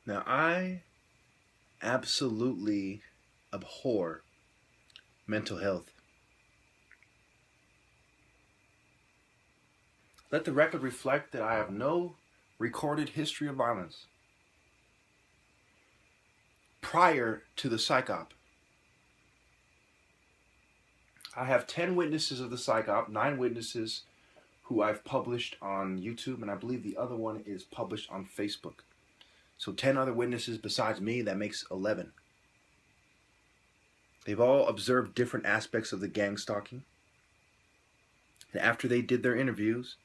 Now, I absolutely abhor mental health. Let the record reflect that I have no recorded history of violence prior to the psych op. I have 10 witnesses of the psych op, 9 witnesses who I've published on YouTube, and I believe the other one is published on Facebook. So 10 other witnesses besides me, that makes 11. They've all observed different aspects of the gang stalking. And after they did their interviews,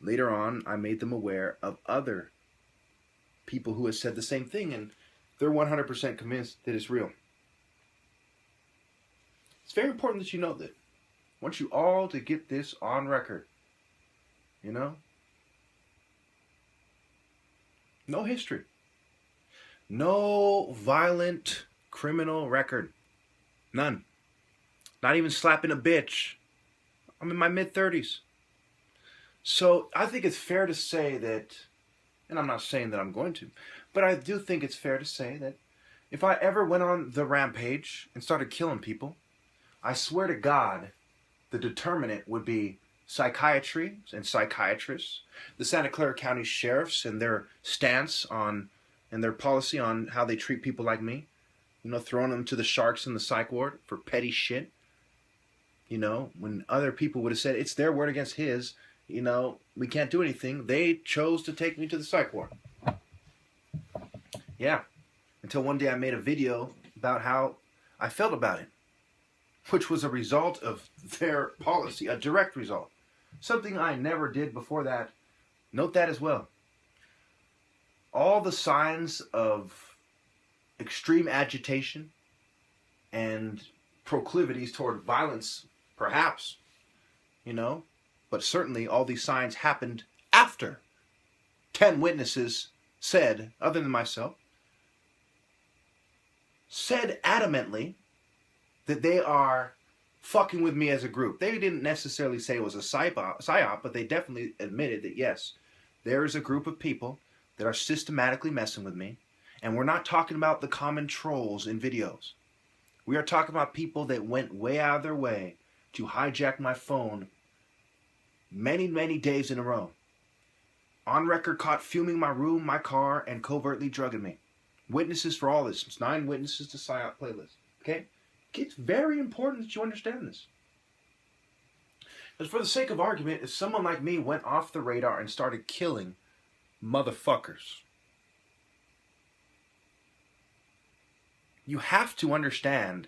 later on, I made them aware of other people who have said the same thing, and they're 100% convinced that it's real. It's very important that you know that. I want you all to get this on record. You know? No history. No violent criminal record. None. Not even slapping a bitch. I'm in my mid-30s. So I think it's fair to say that, and I'm not saying that I'm going to, but I do think it's fair to say that if I ever went on the rampage and started killing people, I swear to God, the determinant would be psychiatry and psychiatrists, the Santa Clara County sheriffs and their stance on, and their policy on how they treat people like me. You know, throwing them to the sharks in the psych ward for petty shit. You know, when other people would have said it's their word against his, you know, we can't do anything. They chose to take me to the psych ward. Yeah. Until one day I made a video about how I felt about it, which was a result of their policy, a direct result. Something I never did before that. Note that as well. All the signs of extreme agitation and proclivities toward violence, perhaps, you know, but certainly all these signs happened after 10 witnesses said, other than myself, said adamantly that they are fucking with me as a group. They didn't necessarily say it was a psyop, but they definitely admitted that, yes, there is a group of people that are systematically messing with me. And we're not talking about the common trolls in videos. We are talking about people that went way out of their way to hijack my phone many, many days in a row. On record caught fuming my room, my car, and covertly drugging me. Witnesses for all this. It's 9 witnesses to psyop playlist. Okay? It's very important that you understand this. Because for the sake of argument, if someone like me went off the radar and started killing motherfuckers, you have to understand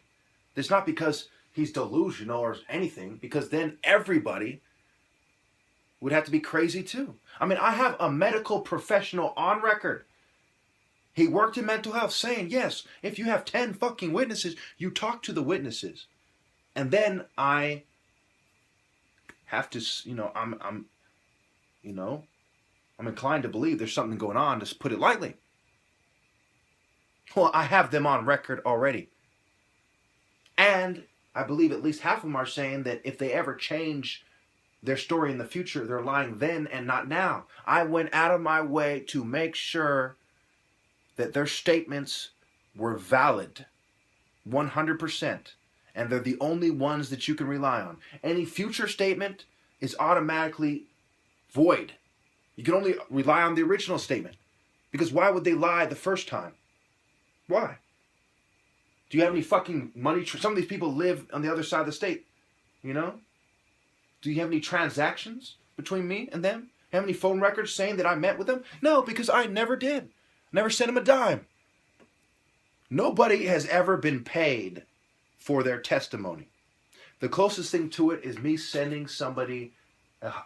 it's not because he's delusional or anything, because then everybody would have to be crazy too. I mean, I have a medical professional on record. He worked in mental health saying, yes, if you have 10 fucking witnesses, you talk to the witnesses. And then I have to, you know, I'm inclined to believe there's something going on, to put it lightly. Well, I have them on record already. And I believe at least half of them are saying that if they ever change their story in the future, they're lying then and not now. I went out of my way to make sure that their statements were valid, 100%. And they're the only ones that you can rely on. Any future statement is automatically void. You can only rely on the original statement. Because why would they lie the first time? Why? Do you have any fucking money? Some of these people live on the other side of the state, you know? Do you have any transactions between me and them? Have any phone records saying that I met with them? No, because I never did. Never sent them a dime. Nobody has ever been paid for their testimony. The closest thing to it is me sending somebody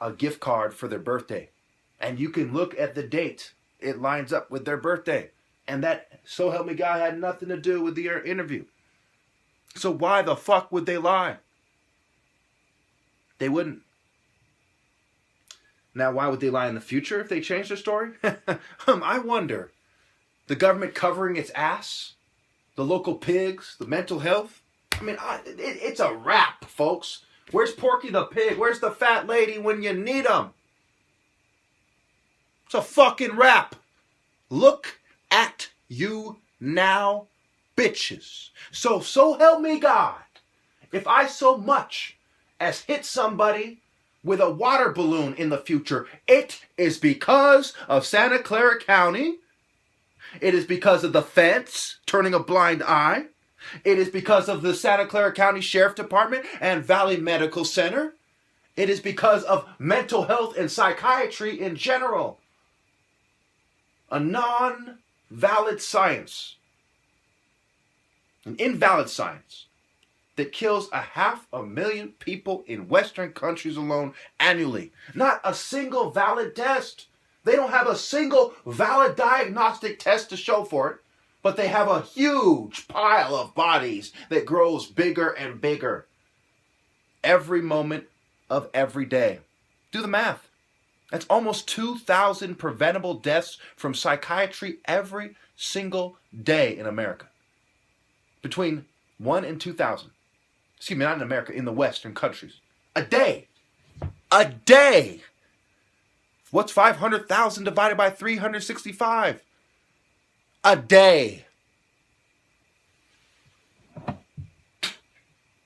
a gift card for their birthday. And you can look at the date. It lines up with their birthday. And that, so help me God, had nothing to do with the interview. So why the fuck would they lie? They wouldn't. Now, why would they lie in the future if they change their story? I wonder. The government covering its ass? The local pigs? The mental health? I mean, it's a wrap, folks. Where's Porky the pig? Where's the fat lady when you need them? It's a fucking wrap. Look at you now bitches. So help me God, if I so much as hit somebody with a water balloon in the future, it is because of Santa Clara County. It is because of the fence turning a blind eye. It is because of the Santa Clara County Sheriff Department and Valley Medical Center. It is because of mental health and psychiatry in general. A non-valid science, an invalid science that kills 500,000 people in Western countries alone annually. Not a single valid test. They don't have a single valid diagnostic test to show for it, but they have a huge pile of bodies that grows bigger and bigger every moment of every day. Do the math. That's almost 2,000 preventable deaths from psychiatry every single day in America. Between 1 and 2,000. Excuse me, not in America, in the Western countries. A day. A day. What's 500,000 divided by 365? A day.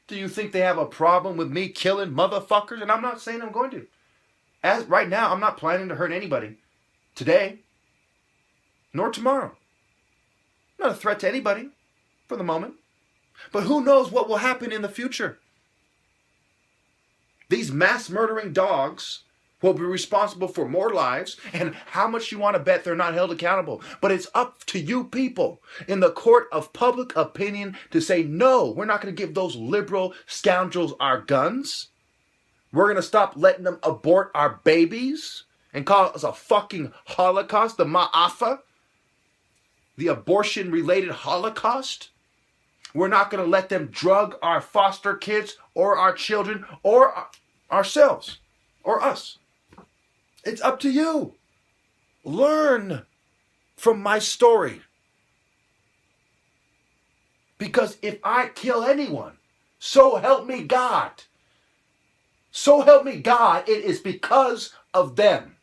Do you think they have a problem with me killing motherfuckers? And I'm not saying I'm going to. As right now, I'm not planning to hurt anybody today, nor tomorrow. I'm not a threat to anybody for the moment. But who knows what will happen in the future? These mass murdering dogs will be responsible for more lives, and how much you want to bet they're not held accountable. But it's up to you people in the court of public opinion to say, no, we're not going to give those liberal scoundrels our guns. We're going to stop letting them abort our babies and call it a fucking Holocaust, the Ma'afa, the abortion-related Holocaust. We're not going to let them drug our foster kids or our children or ourselves or us. It's up to you. Learn from my story. Because if I kill anyone, so help me God. So help me God, it is because of them.